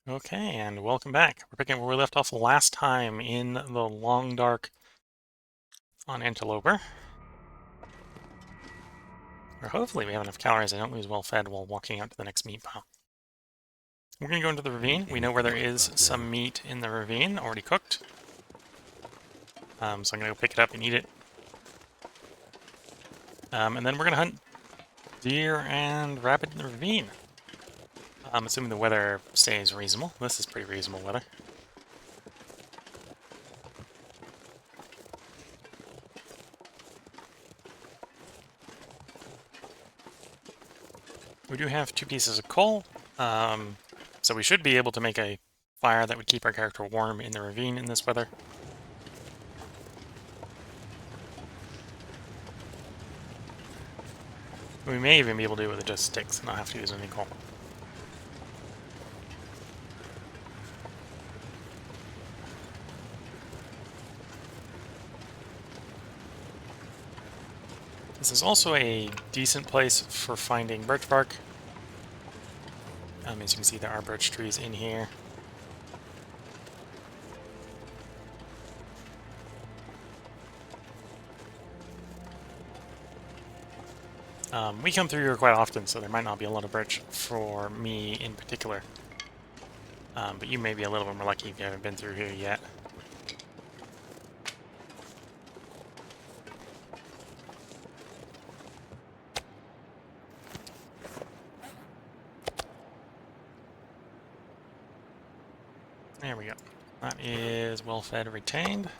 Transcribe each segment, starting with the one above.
Okay, and welcome back. We're picking up where we left off last time in the long dark on Interloper. Or hopefully we have enough calories I don't lose well fed while walking out to the next meat pile. We're going to go into the ravine. We know where there is some meat in the ravine, already cooked. So I'm going to go pick it up and eat it. And then we're going to hunt deer and rabbit in the ravine. I'm assuming the weather stays reasonable. This is pretty reasonable weather. We do have 2 pieces of coal, so we should be able to make a fire that would keep our character warm in the ravine in this weather. We may even be able to do it with just sticks and not have to use any coal. This is also a decent place for finding birch bark. As you can see, there are birch trees in here. We come through here quite often, so there might not be a lot of birch for me in particular. But you may be a little bit more lucky if you haven't been through here yet. There we go. That is well-fed, retained.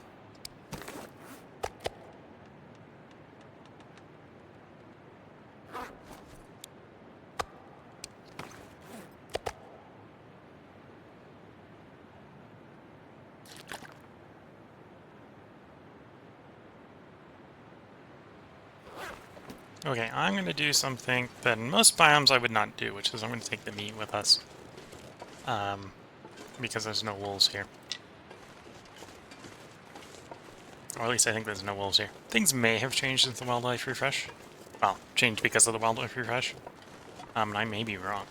Okay, I'm going to do something that in most biomes I would not do, which is I'm going to take the meat with us. Because there's no wolves here. Or at least I think there's no wolves here. Things may have changed since the wildlife refresh. Well, changed because of the wildlife refresh. And I may be wrong.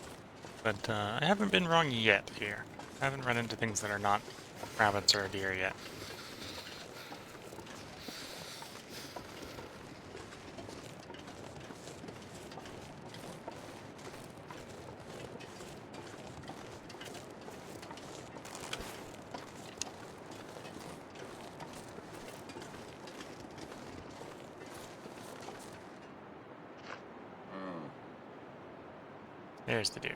But I haven't been wrong yet here. I haven't run into things that are not rabbits or deer yet. There's the deer.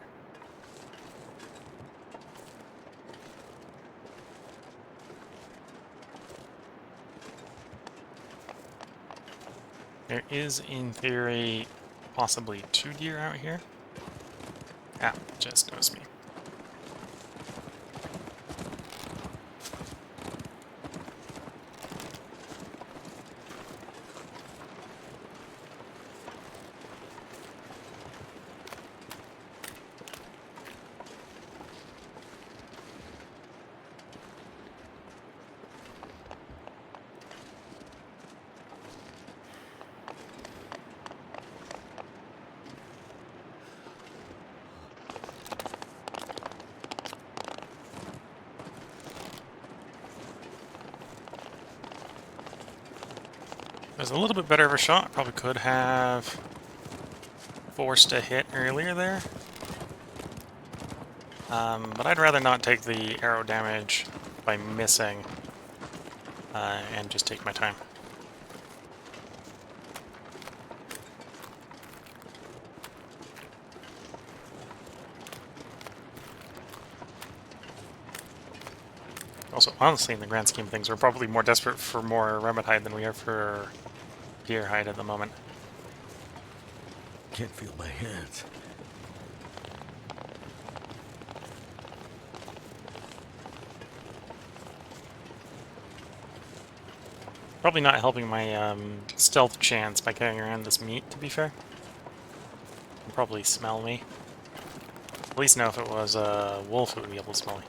There is, in theory, possibly 2 deer out here. Ah, just knows me. There's a little bit better of a shot. Probably could have forced a hit earlier there. But I'd rather not take the arrow damage by missing and just take my time. Also, honestly, in the grand scheme of things, we're probably more desperate for more rabbit hide than we are for deer hide at the moment. Can't feel my hands. Probably not helping my stealth chance by carrying around this meat, to be fair. You'll probably smell me. At least know if it was a wolf, it would be able to smell me.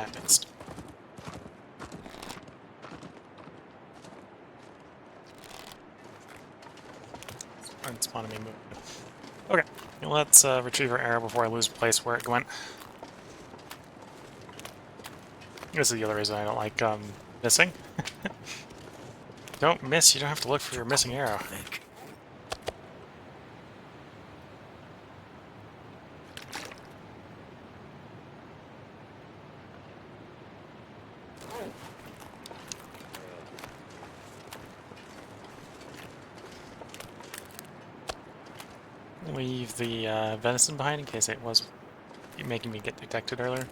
fixed. It's spawning me moving. Okay, let's retrieve our arrow before I lose place where it went. This is the other reason I don't like missing. Don't miss, you don't have to look for your missing arrow. Leave the venison behind in case it was making me get detected earlier.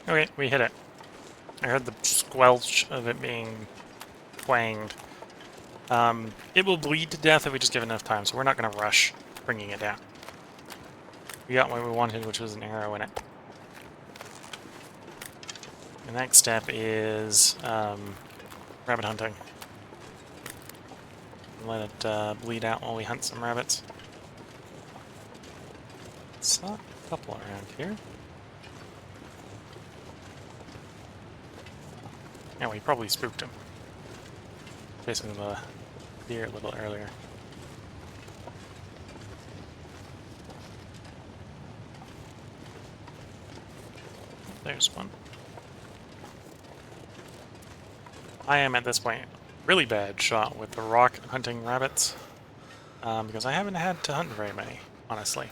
Okay, we hit it. I heard the squelch of it being twanged. It will bleed to death if we just give it enough time, so we're not going to rush bringing it down. We got what we wanted, which was an arrow in it. The next step is rabbit hunting. Let it bleed out while we hunt some rabbits. Saw a couple around here. Yeah, we probably spooked him. Chasing the deer a little earlier. There's one. I am at this point really bad shot with the rock hunting rabbits because I haven't had to hunt very many, honestly.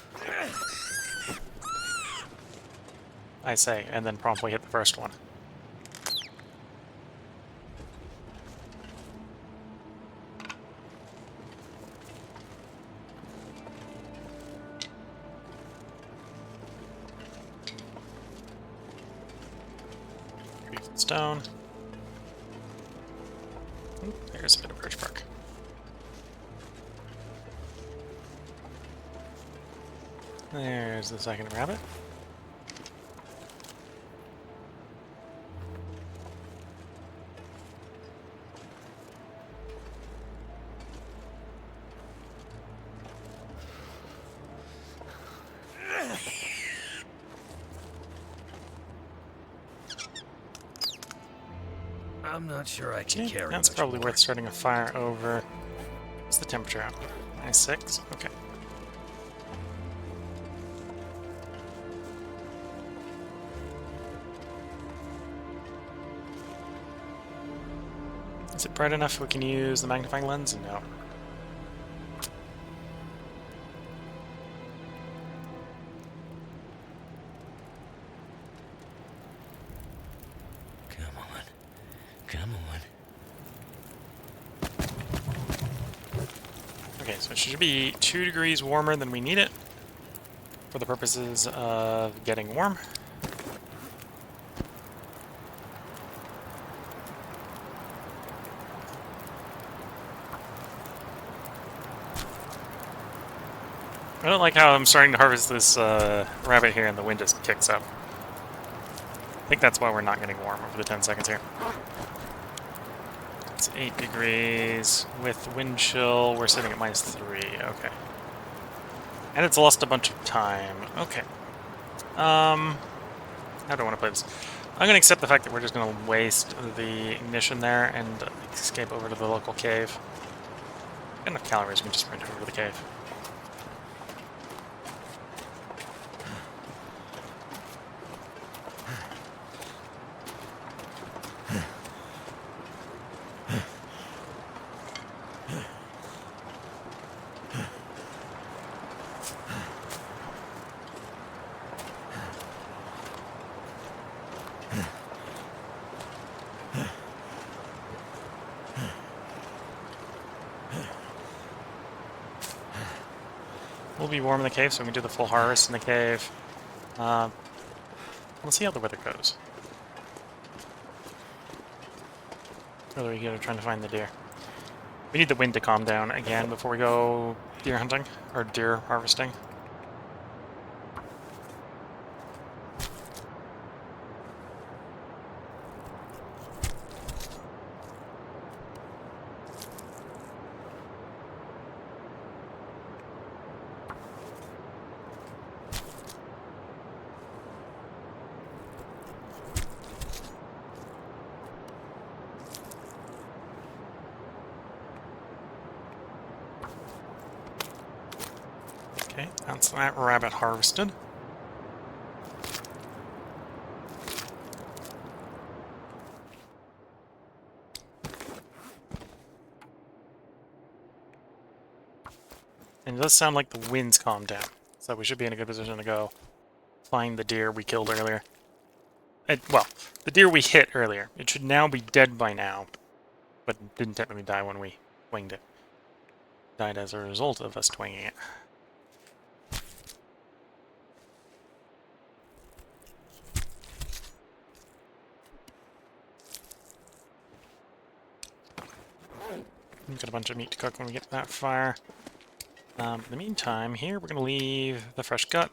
I say, and then promptly hit the first one. Stone. Ooh, there's a bit of birch bark. There's the second rabbit. I'm not sure I can carry That's much probably more. worth starting a fire over. What's the temperature at? -6? Okay. Is it bright enough we can use the magnifying lens? No. Come on. Come on. Okay, so it should be 2 degrees warmer than we need it for the purposes of getting warm. I don't like how I'm starting to harvest this rabbit here and the wind just kicks up. I think that's why we're not getting warm over the 10 seconds here. It's 8 degrees. With wind chill, we're sitting at -3. Okay. And it's lost a bunch of time. Okay. How do I want to play this? I'm going to accept the fact that we're just going to waste the ignition there and escape over to the local cave. Got enough calories, we can just sprint over to the cave. We'll be warm in the cave, so we can do the full harvest in the cave. We'll see how the weather goes. Really, we go trying to find the deer. We need the wind to calm down again before we go deer hunting, or deer harvesting. Okay, that's that rabbit harvested. And it does sound like the wind's calmed down, so we should be in a good position to go find the deer we killed earlier. Well, the deer we hit earlier. It should now be dead by now, but it didn't technically die when we winged it. It died as a result of us twinging it. We've got a bunch of meat to cook when we get to that fire. In the meantime, here we're going to leave the fresh gut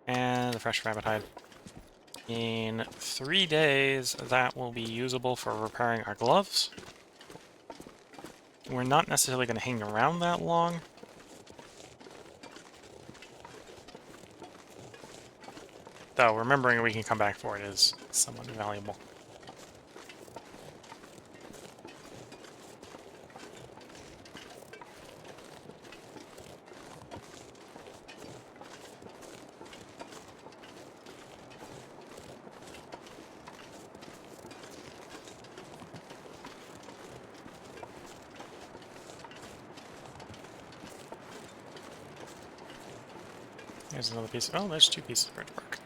and the fresh rabbit hide. In 3 days, that will be usable for repairing our gloves. We're not necessarily going to hang around that long. Though, remembering we can come back for it is somewhat valuable. There's another piece. Oh, there's 2 pieces of birch bark.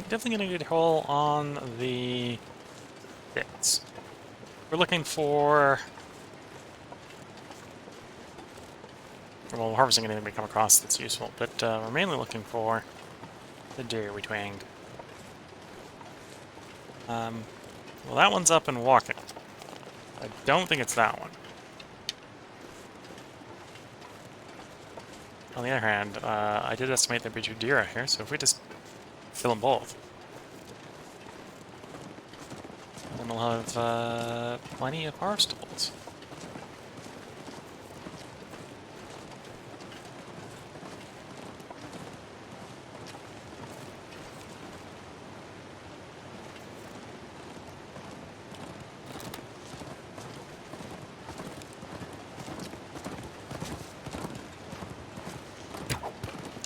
Definitely gonna get a hole on the bits. We're looking for... Well, harvesting anything we come across that's useful, but we're mainly looking for the deer we twanged. Well, that one's up and walking. I don't think it's that one. On the other hand, I did estimate there'd be 2 deer out here, so if we just kill them both, then we'll have plenty of harvestables.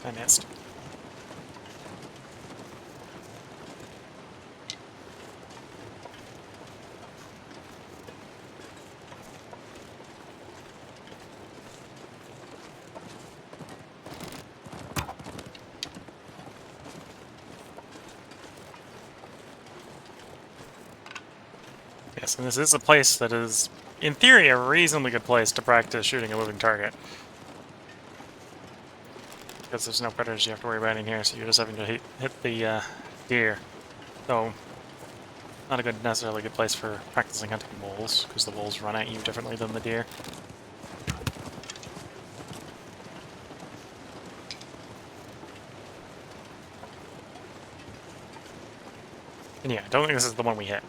I missed. Yes, and this is a place that is, in theory, a reasonably good place to practice shooting a moving target. Because there's no predators you have to worry about in here, so you're just having to hit the deer. So, not a necessarily good place for practicing hunting wolves, because the wolves run at you differently than the deer. And yeah, I don't think this is the one we hit.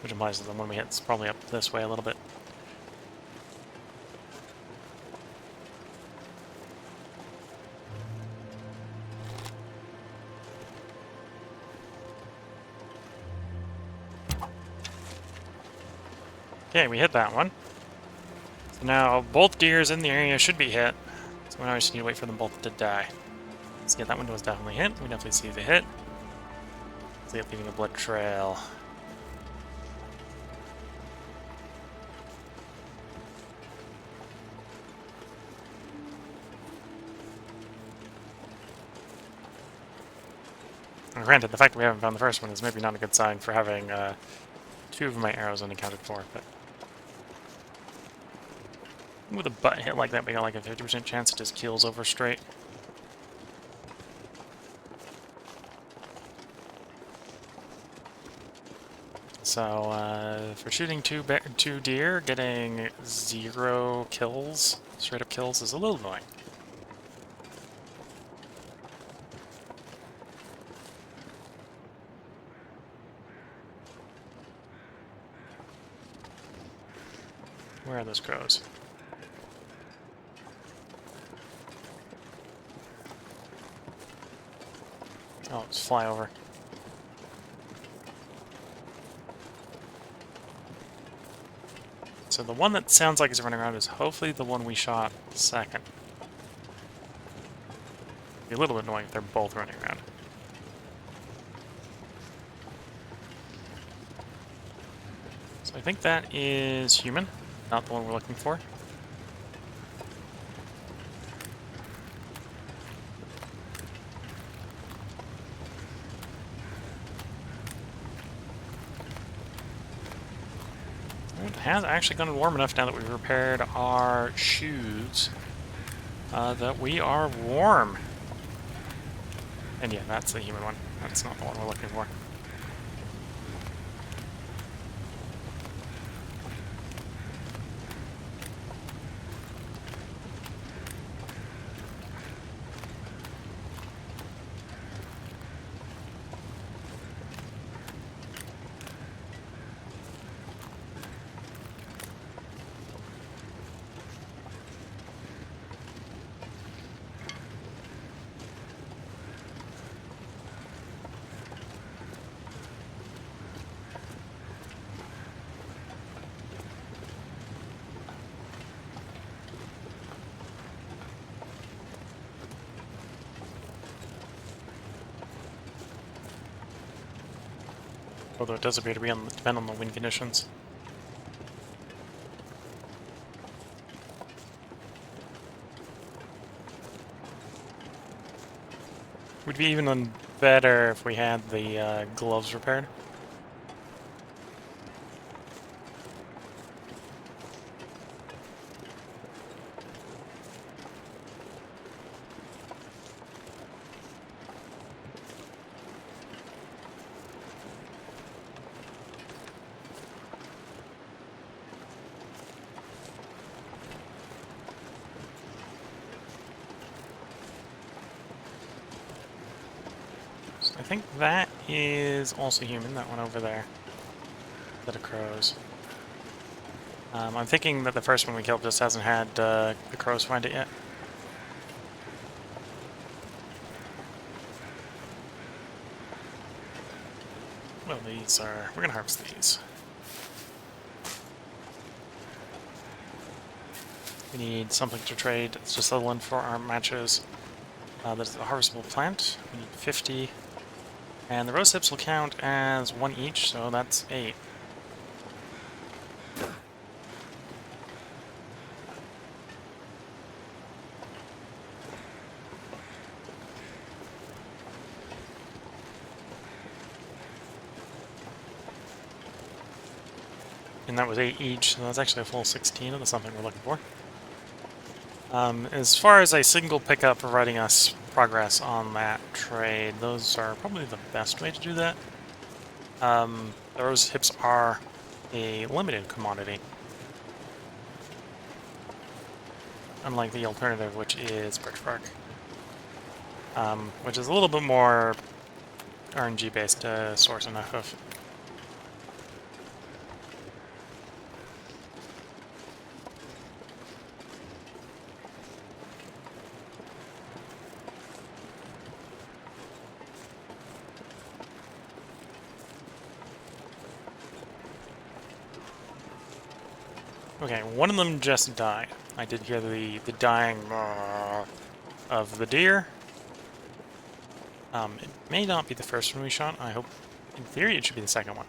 which implies that the one we hit is probably up this way a little bit. Okay, we hit that one. So now both deers in the area should be hit. So now we just need to wait for them both to die. So yeah, that one was definitely hit. We definitely see the hit. See it leaving a blood trail. And granted, the fact that we haven't found the first one is maybe not a good sign for having 2 of my arrows unaccounted for, but with a butt hit like that, we got like a 50% chance it just keels over straight. So, for shooting two deer, getting 0 kills, straight up kills, is a little annoying. Where are those crows? Oh, it's fly over. So the one that sounds like is running around is hopefully the one we shot second. Be a little bit annoying if they're both running around. So I think that is human, not the one we're looking for. It has actually gotten warm enough now that we've repaired our shoes that we are warm. And yeah, that's the human one. That's not the one we're looking for. Although it does appear to be depend on the wind conditions. Would be even better if we had the gloves repaired. I think that is also human, that one over there. Set of crows. I'm thinking that the first one we killed just hasn't had the crows find it yet. Well, these are... we're gonna harvest these. We need something to trade. It's just a one for our matches. That is a harvestable plant. We need 50. And the rose hips will count as 1 each, so that's 8. And that was 8 each, so that's actually a full 16 of the something we're looking for. As far as a single pickup providing us progress on that trade, those are probably the best way to do that. The rose hips are a limited commodity, unlike the alternative, which is birch bark, which is a little bit more RNG based to source enough of. Okay, one of them just died. I did hear the dying of the deer. It may not be the first one we shot. I hope, in theory, it should be the second one.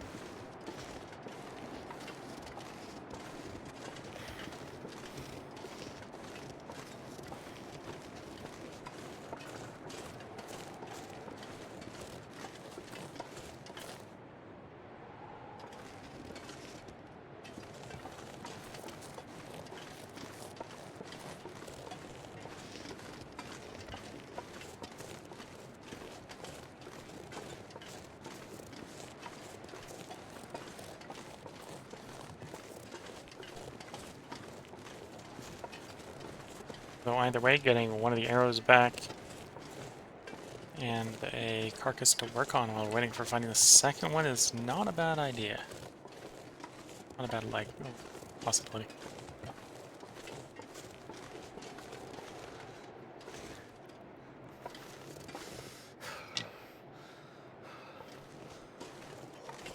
So either way, getting one of the arrows back and a carcass to work on while waiting for finding the second one is not a bad idea. Not a bad, like, possibility.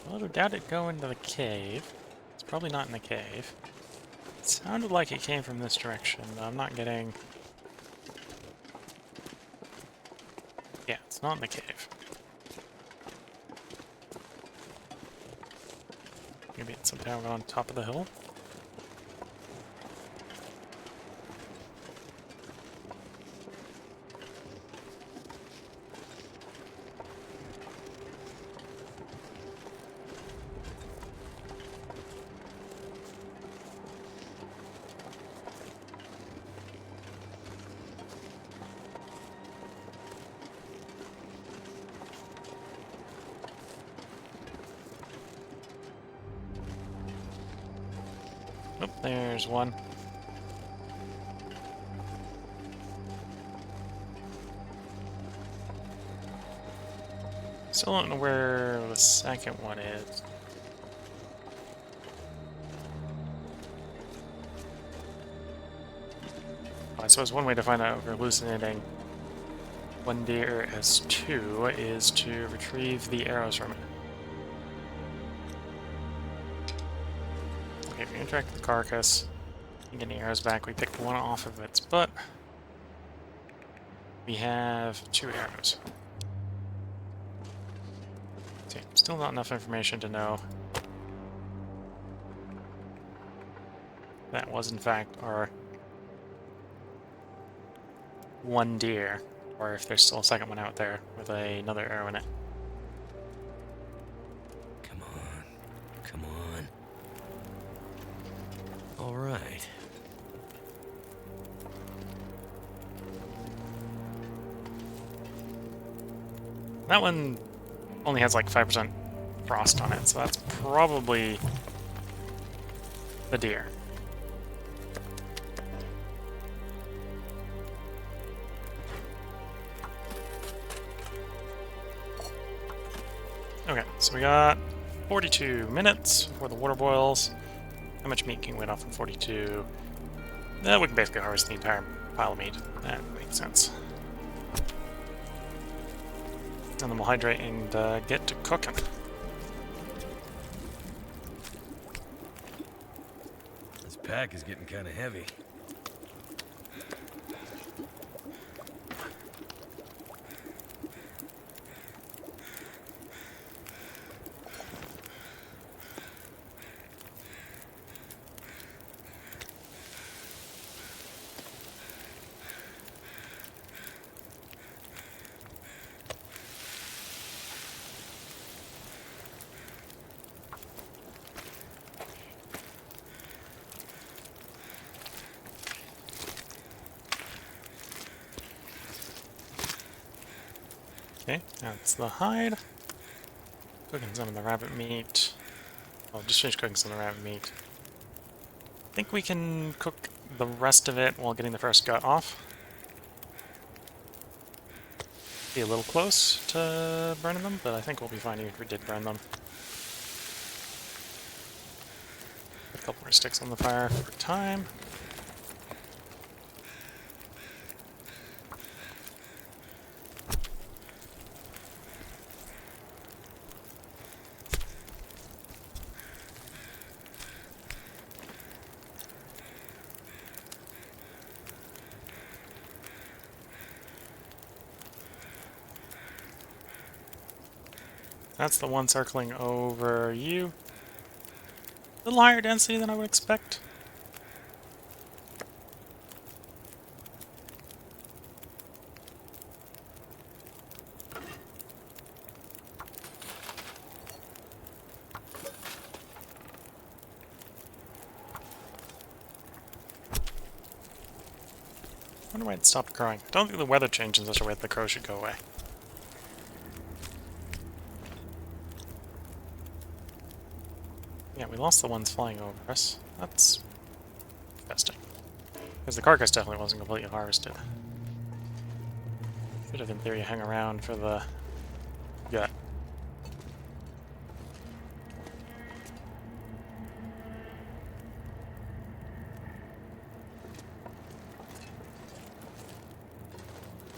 Well, I doubt it go into the cave. It's probably not in the cave. It sounded like it came from this direction, but I'm not getting... Yeah, it's not in the cave. Maybe it's somehow on top of the hill. Oh, there's one. Still don't know where the second one is. I suppose one way to find out if we're hallucinating one deer as two is to retrieve the arrows from it. Okay, if we interact with the carcass and get the arrows back, we pick one off of its butt. We have 2 arrows. Okay, still not enough information to know that was in fact our one deer, or if there's still a second one out there with another arrow in it. Come on. Come on. All right. That one only has like 5% frost on it, so that's probably the deer. Okay, so we got 42 minutes before the water boils. How much meat can we get off in 42? We can basically harvest the entire pile of meat. That makes sense. And then we'll hydrate and get to cooking. This pack is getting kind of heavy. Okay, that's the hide. Cooking some of the rabbit meat. I'll just finish cooking some of the rabbit meat. I think we can cook the rest of it while getting the first gut off. Be a little close to burning them, but I think we'll be fine even if we did burn them. A couple more sticks on the fire for time. That's the one circling over you. A little higher density than I would expect. I wonder why it stopped growing. I don't think the weather changed in such a way that the crow should go away. Yeah, we lost the ones flying over us. That's interesting. Because the carcass definitely wasn't completely harvested. Should have, in theory, hung around for the gut.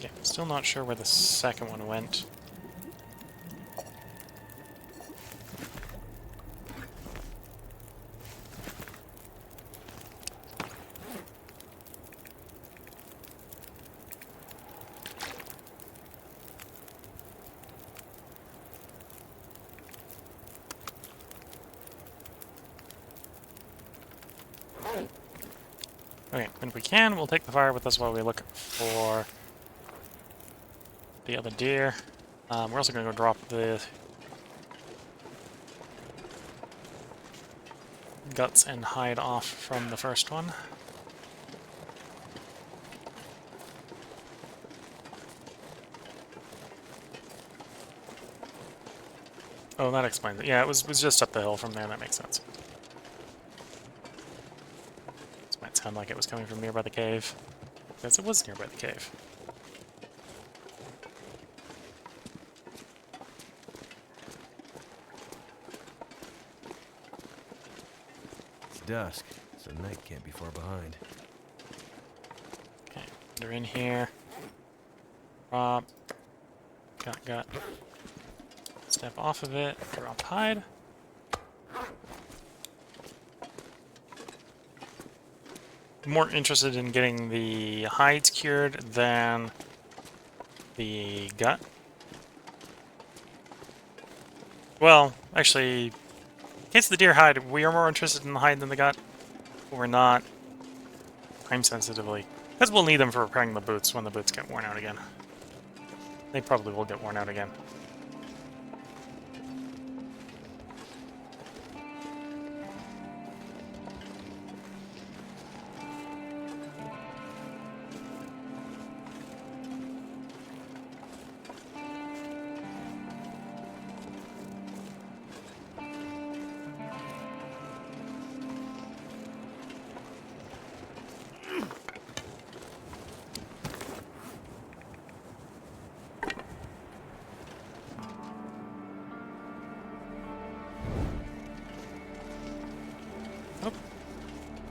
Yeah, still not sure where the second one went. Okay, and if we can, we'll take the fire with us while we look for the other deer. We're also going to go drop the guts and hide off from the first one. Oh, that explains it. Yeah, it was just up the hill from there. That makes sense. This might sound like it was coming from nearby the cave. Yes, it was nearby the cave. It's dusk, so night can't be far behind. Okay, they're in here. Got. Step off of it, drop hide. More interested in getting the hides cured than the gut. Well, actually, in case of the deer hide, we are more interested in the hide than the gut. We're not time sensitively. Because we'll need them for repairing the boots when the boots get worn out again. They probably will get worn out again.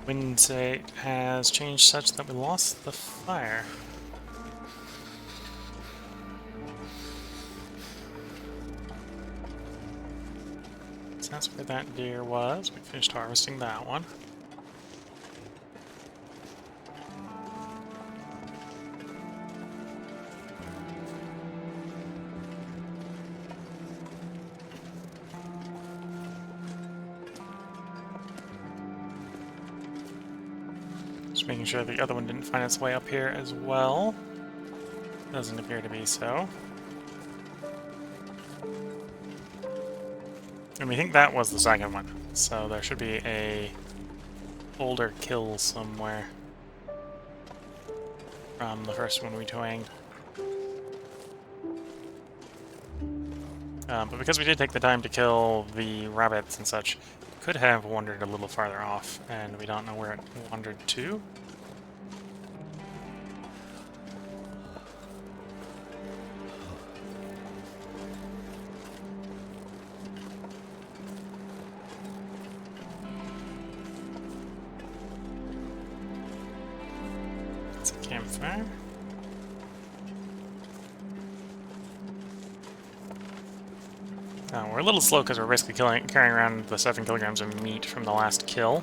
Wind state has changed such that we lost the fire. So that's where that deer was. We finished harvesting that one. Just making sure the other one didn't find its way up here as well. Doesn't appear to be so. And we think that was the second one. So there should be a older kill somewhere from the first one we twanged. But because we did take the time to kill the rabbits and such, it could have wandered a little farther off, and we don't know where it wandered to. It's a campfire. We're a little slow because we're basically carrying around the 7 kilograms of meat from the last kill.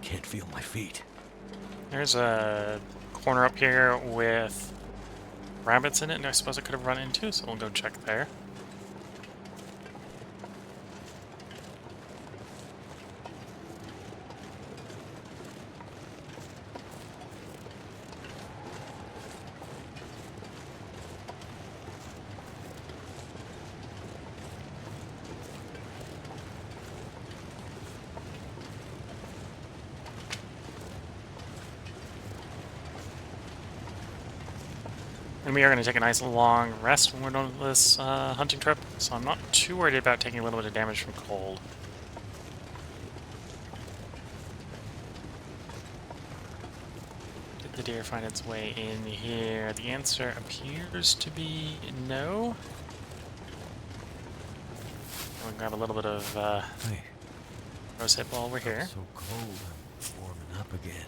Can't feel my feet. There's a corner up here with rabbits in it, and I suppose I could have run into, so we'll go check there. And we are going to take a nice long rest when we're done with this hunting trip, so I'm not too worried about taking a little bit of damage from cold. Did the deer find its way in here? The answer appears to be no. We'll grab a little bit of Hey, rosehip while we're here. so cold. I'm warming up again.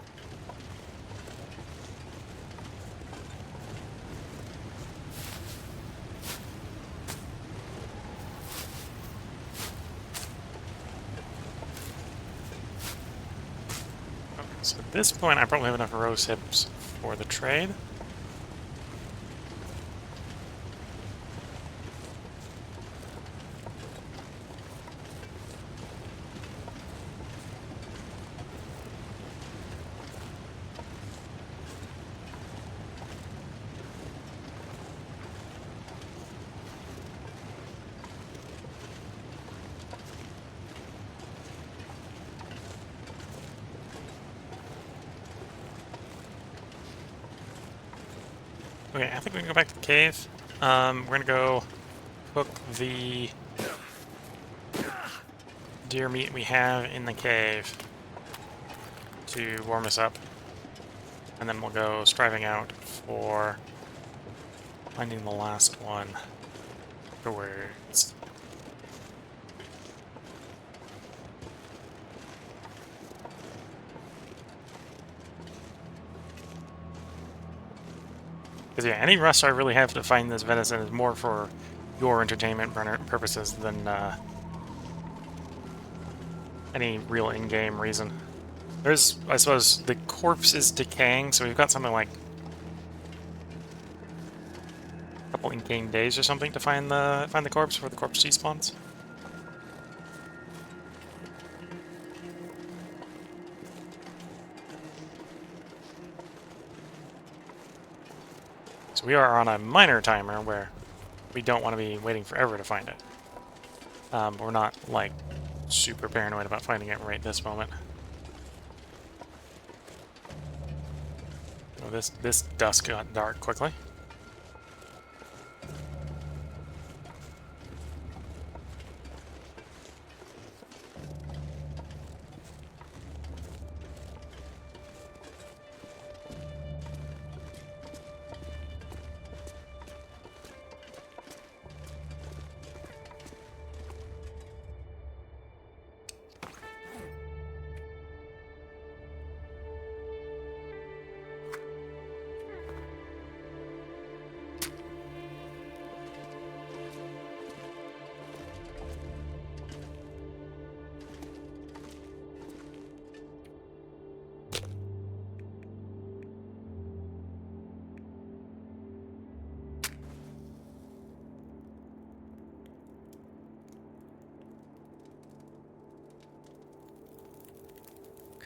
So at this point, I probably have enough rosehips for the trade. Okay, I think we can go back to the cave. We're gonna go cook the deer meat we have in the cave to warm us up. And then we'll go striving out for finding the last one afterwards. Because yeah, any rush I really have to find this venison is more for your entertainment purposes than any real in-game reason. There's, I suppose, the corpse is decaying, so we've got something like a couple in-game days or something to find the corpse before the corpse despawns. So we are on a minor timer where we don't want to be waiting forever to find it. We're not, like, super paranoid about finding it right this moment. Oh, this dusk got dark quickly.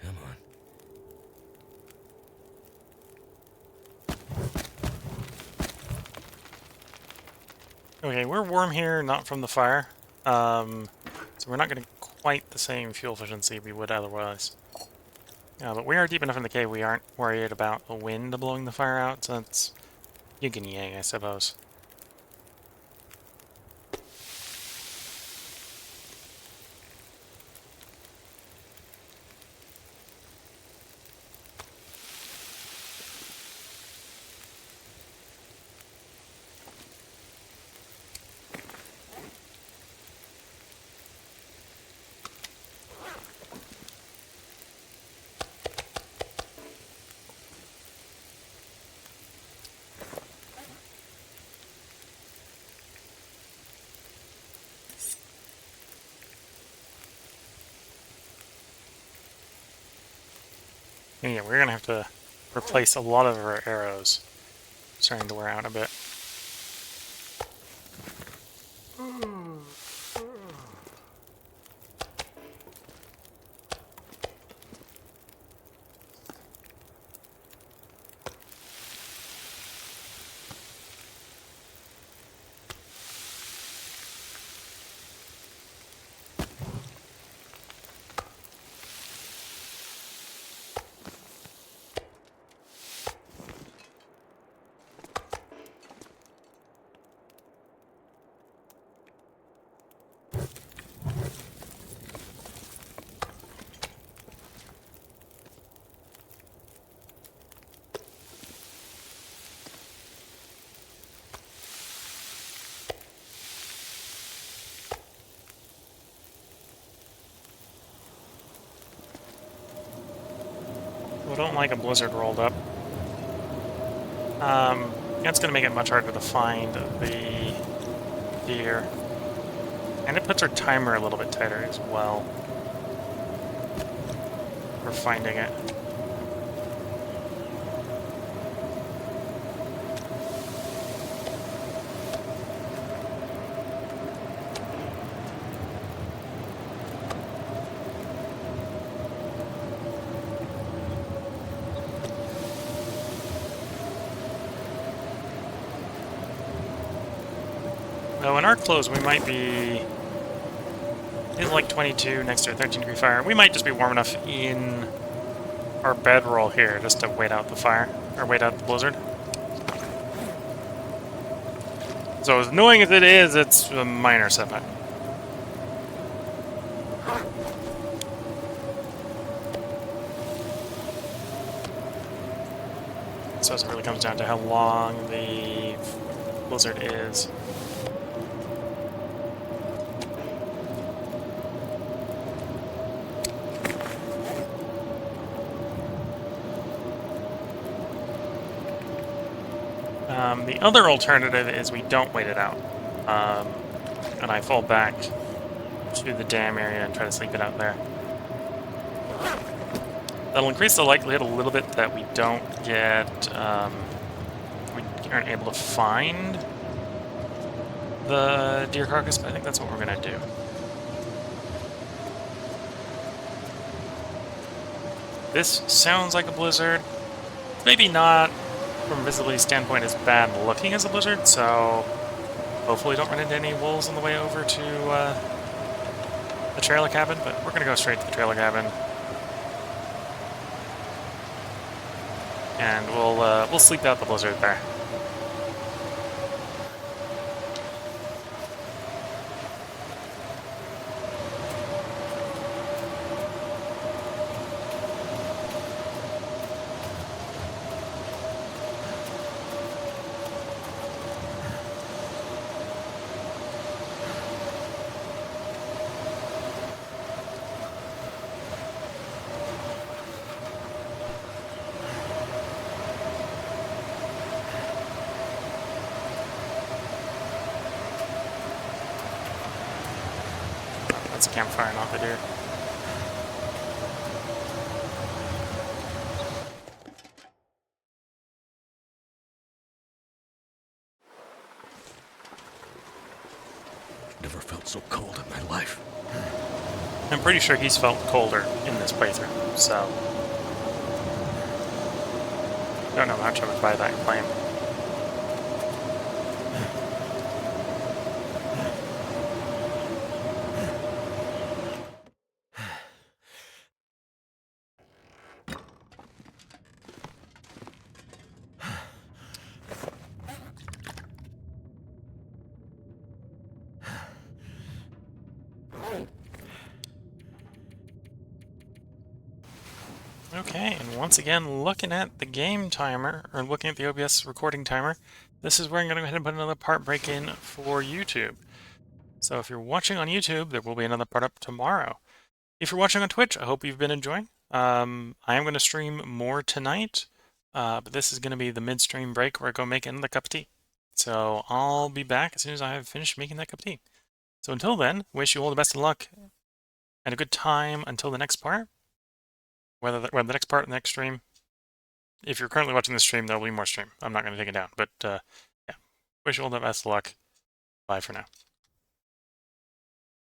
Come on. Okay, we're warm here, not from the fire. So we're not getting quite the same fuel efficiency we would otherwise. But we are deep enough in the cave we aren't worried about the wind blowing the fire out, so it's yin and yang, I suppose. And yeah, we're gonna have to replace a lot of our arrows. Starting to wear out a bit. We don't like a blizzard rolled up. That's going to make it much harder to find the deer. And it puts our timer a little bit tighter as well for finding it. Though in our clothes we might be... It's like 22 next to a 13-degree fire. We might just be warm enough in our bedroll here just to wait out the fire, or wait out the blizzard. So as annoying as it is, it's a minor setback. So it really comes down to how long the blizzard is. The other alternative is we don't wait it out, and I fall back to the dam area and try to sleep it out there. That'll increase the likelihood a little bit that we don't get, we aren't able to find the deer carcass, but I think that's what we're going to do. This sounds like a blizzard. Maybe not, from a visibility standpoint, as bad looking as a blizzard, so hopefully don't run into any wolves on the way over to the trailer cabin, but we're going to go straight to the trailer cabin. And we'll sleep out the blizzard there. That's a campfire, not the deer. Never felt so cold in my life. I'm pretty sure he's felt colder in this playthrough, so don't know how much I would buy that claim. Okay, and once again, looking at the game timer, or looking at the OBS recording timer, this is where I'm going to go ahead and put another part break in for YouTube. So if you're watching on YouTube, there will be another part up tomorrow. If you're watching on Twitch, I hope you've been enjoying. I am going to stream more tonight, but this is going to be the midstream break where I go make another cup of tea. So I'll be back as soon as I have finished making that cup of tea. So until then, wish you all the best of luck and a good time until the next part. whether the next part, next stream. If you're currently watching this stream, there'll be more stream. I'm not going to take it down, but yeah. Wish you all the best of luck. Bye for now.